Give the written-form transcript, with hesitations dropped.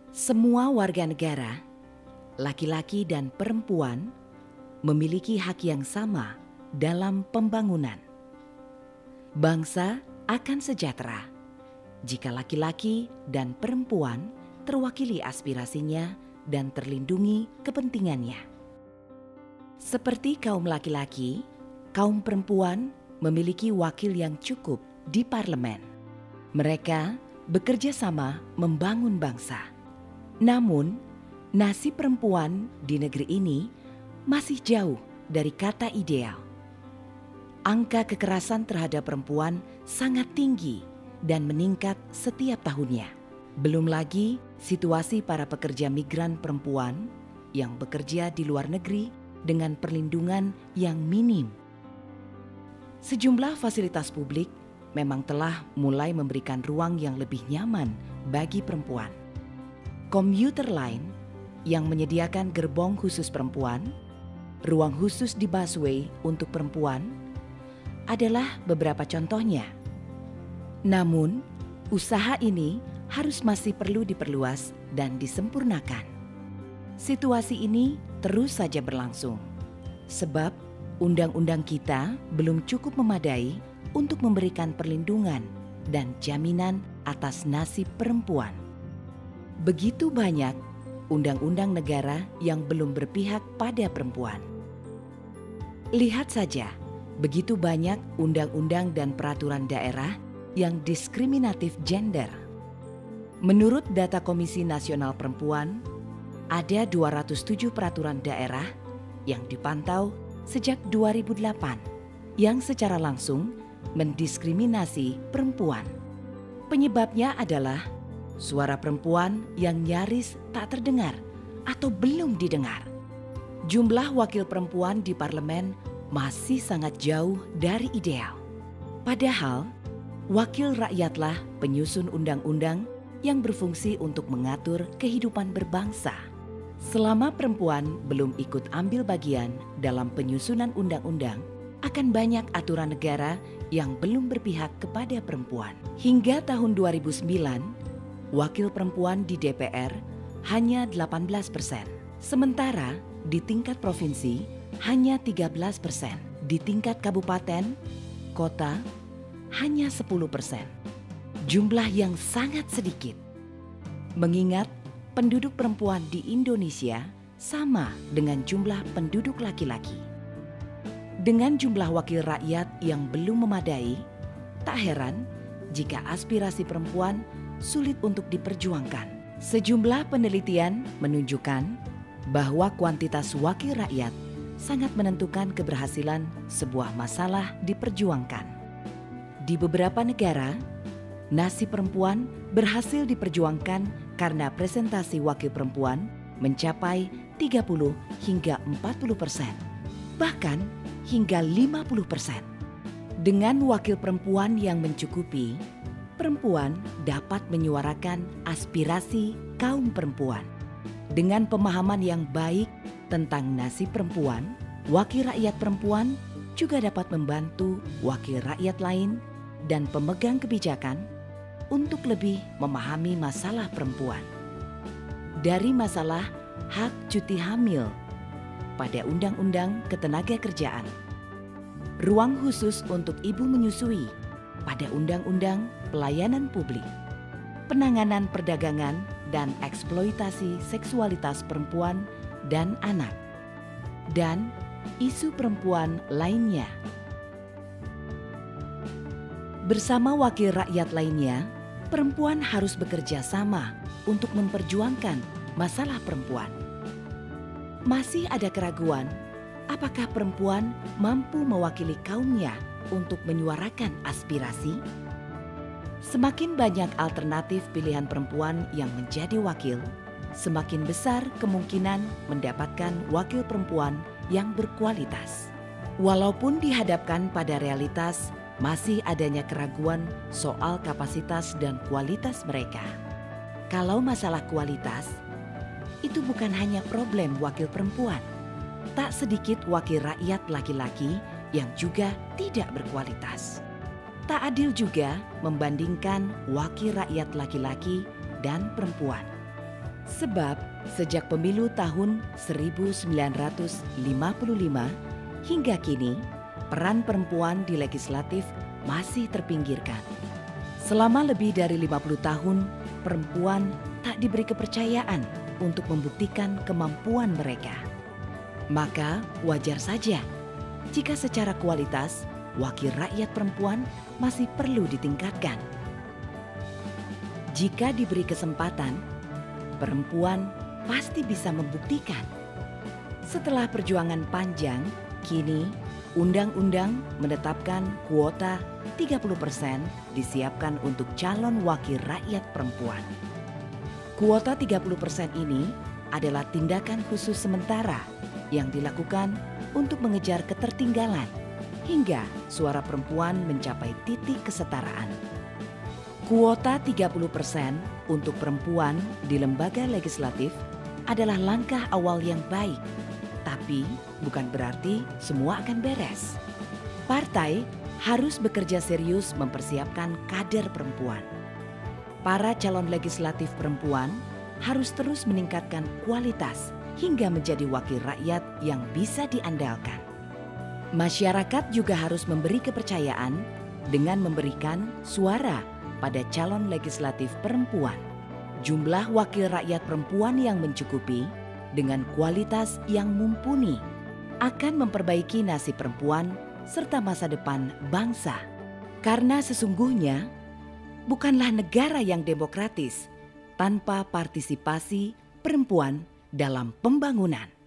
Semua warga negara, laki-laki dan perempuan, memiliki hak yang sama dalam pembangunan. Bangsa akan sejahtera jika laki-laki dan perempuan terwakili aspirasinya dan terlindungi kepentingannya. Seperti kaum laki-laki, kaum perempuan memiliki wakil yang cukup di parlemen. Mereka bekerja sama membangun bangsa. Namun, nasib perempuan di negeri ini masih jauh dari kata ideal. Angka kekerasan terhadap perempuan sangat tinggi dan meningkat setiap tahunnya. Belum lagi situasi para pekerja migran perempuan yang bekerja di luar negeri dengan perlindungan yang minim. Sejumlah fasilitas publik memang telah mulai memberikan ruang yang lebih nyaman bagi perempuan. Komuter lain yang menyediakan gerbong khusus perempuan, ruang khusus di busway untuk perempuan, adalah beberapa contohnya. Namun, usaha ini harus masih perlu diperluas dan disempurnakan. Situasi ini terus saja berlangsung, sebab undang-undang kita belum cukup memadai untuk memberikan perlindungan dan jaminan atas nasib perempuan. Begitu banyak undang-undang negara yang belum berpihak pada perempuan. Lihat saja, begitu banyak undang-undang dan peraturan daerah yang diskriminatif gender. Menurut data Komisi Nasional Perempuan, ada 207 peraturan daerah yang dipantau sejak 2008 yang secara langsung mendiskriminasi perempuan. Penyebabnya adalah suara perempuan yang nyaris tak terdengar atau belum didengar. Jumlah wakil perempuan di parlemen masih sangat jauh dari ideal. Padahal, wakil rakyatlah penyusun undang-undang yang berfungsi untuk mengatur kehidupan berbangsa. Selama perempuan belum ikut ambil bagian dalam penyusunan undang-undang, akan banyak aturan negara yang belum berpihak kepada perempuan. Hingga tahun 2009, wakil perempuan di DPR hanya 18%. Sementara di tingkat provinsi hanya 13%. Di tingkat kabupaten, kota hanya 10%. Jumlah yang sangat sedikit. Mengingat penduduk perempuan di Indonesia sama dengan jumlah penduduk laki-laki. Dengan jumlah wakil rakyat yang belum memadai, tak heran jika aspirasi perempuan sulit untuk diperjuangkan. Sejumlah penelitian menunjukkan bahwa kuantitas wakil rakyat sangat menentukan keberhasilan sebuah masalah diperjuangkan. Di beberapa negara, nasib perempuan berhasil diperjuangkan karena presentasi wakil perempuan mencapai 30 hingga 40%, bahkan hingga 50%. Dengan wakil perempuan yang mencukupi, perempuan dapat menyuarakan aspirasi kaum perempuan. Dengan pemahaman yang baik tentang nasib perempuan, wakil rakyat perempuan juga dapat membantu wakil rakyat lain dan pemegang kebijakan untuk lebih memahami masalah perempuan. Dari masalah hak cuti hamil pada Undang-Undang Ketenagakerjaan, ruang khusus untuk ibu menyusui pada Undang-Undang Pelayanan Publik, penanganan perdagangan dan eksploitasi seksualitas perempuan dan anak, dan isu perempuan lainnya. Bersama wakil rakyat lainnya, perempuan harus bekerja sama untuk memperjuangkan masalah perempuan. Masih ada keraguan, apakah perempuan mampu mewakili kaumnya untuk menyuarakan aspirasi? Semakin banyak alternatif pilihan perempuan yang menjadi wakil, semakin besar kemungkinan mendapatkan wakil perempuan yang berkualitas. Walaupun dihadapkan pada realitas, masih adanya keraguan soal kapasitas dan kualitas mereka. Kalau masalah kualitas, itu bukan hanya problem wakil perempuan. Tak sedikit wakil rakyat laki-laki yang juga tidak berkualitas. Tak adil juga membandingkan wakil rakyat laki-laki dan perempuan. Sebab sejak pemilu tahun 1955 hingga kini, peran perempuan di legislatif masih terpinggirkan. Selama lebih dari 50 tahun, perempuan tak diberi kepercayaan untuk membuktikan kemampuan mereka. Maka wajar saja jika secara kualitas wakil rakyat perempuan masih perlu ditingkatkan. Jika diberi kesempatan, perempuan pasti bisa membuktikan. Setelah perjuangan panjang, kini undang-undang menetapkan kuota 30% disiapkan untuk calon wakil rakyat perempuan. Kuota 30% ini adalah tindakan khusus sementara yang dilakukan untuk mengejar ketertinggalan hingga suara perempuan mencapai titik kesetaraan. Kuota 30% untuk perempuan di lembaga legislatif adalah langkah awal yang baik, tapi bukan berarti semua akan beres. Partai harus bekerja serius mempersiapkan kader perempuan. Para calon legislatif perempuan harus terus meningkatkan kualitas hingga menjadi wakil rakyat yang bisa diandalkan. Masyarakat juga harus memberi kepercayaan dengan memberikan suara pada calon legislatif perempuan. Jumlah wakil rakyat perempuan yang mencukupi dengan kualitas yang mumpuni akan memperbaiki nasib perempuan serta masa depan bangsa. Karena sesungguhnya bukanlah negara yang demokratis tanpa partisipasi perempuan dalam pembangunan.